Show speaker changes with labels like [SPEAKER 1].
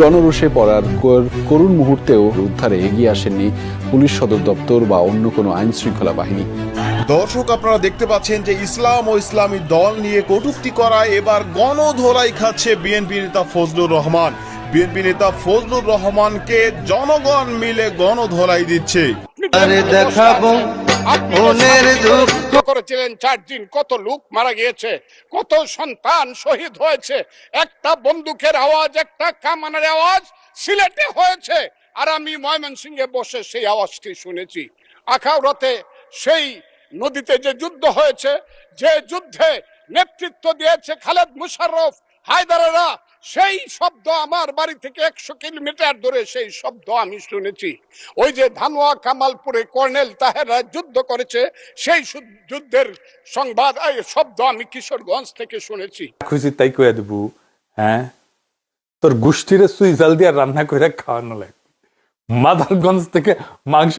[SPEAKER 1] জনরোষে পড়ার করুণ মুহূর্তেও উদ্ধারে এগিয়ে আসেননি পুলিশ সদর দপ্তর বা অন্য কোনো আইন শৃঙ্খলা বাহিনী।
[SPEAKER 2] দর্শক, আপনারা দেখতে পাচ্ছেন যে ইসলাম ও ইসলামী দল নিয়ে কটূক্তি করায় এবার গণধোলাই খাচ্ছে বিএনপি নেতা ফজলুর রহমান। বিএনপি নেতা ফজলুর রহমানকে জনগণ মিলে গণধোলাই দিচ্ছে।
[SPEAKER 3] করেছিলেন 4 দিন, কত লোক মারা গিয়েছে, কত সন্তান শহীদ হয়েছে। একটা বন্দুকের আওয়াজ, একটা কামানের আওয়াজ সিলেটে হয়েছে, আর আমি ময়মনসিংহে বসে সেই আওয়াজটি শুনেছি। আখাউড়াতে সেই নদীতে যে যুদ্ধ হয়েছে, যে যুদ্ধে নেতৃত্ব দিয়েছে খালেদ মুশাররফ, হায়দারেরা, সেই শব্দ আমার বাড়ি থেকে 100 কিলোমিটার দূরে সেই শব্দ আমি শুনেছি। ওই যে ধানোয়া কামালপুরে কর্নেল তাহেররা যুদ্ধ করেছে, সেই যুদ্ধের সংবাদ শব্দ আমি কিশোরগঞ্জ থেকে শুনেছি।
[SPEAKER 4] খুশি তাই কয়ে দেবো, হ্যাঁ তোর গোষ্ঠীরে সুই জাল দিয়ে রান্না করে খাওয়ানো লাগবে। মাদারগঞ্জ থেকে মাংস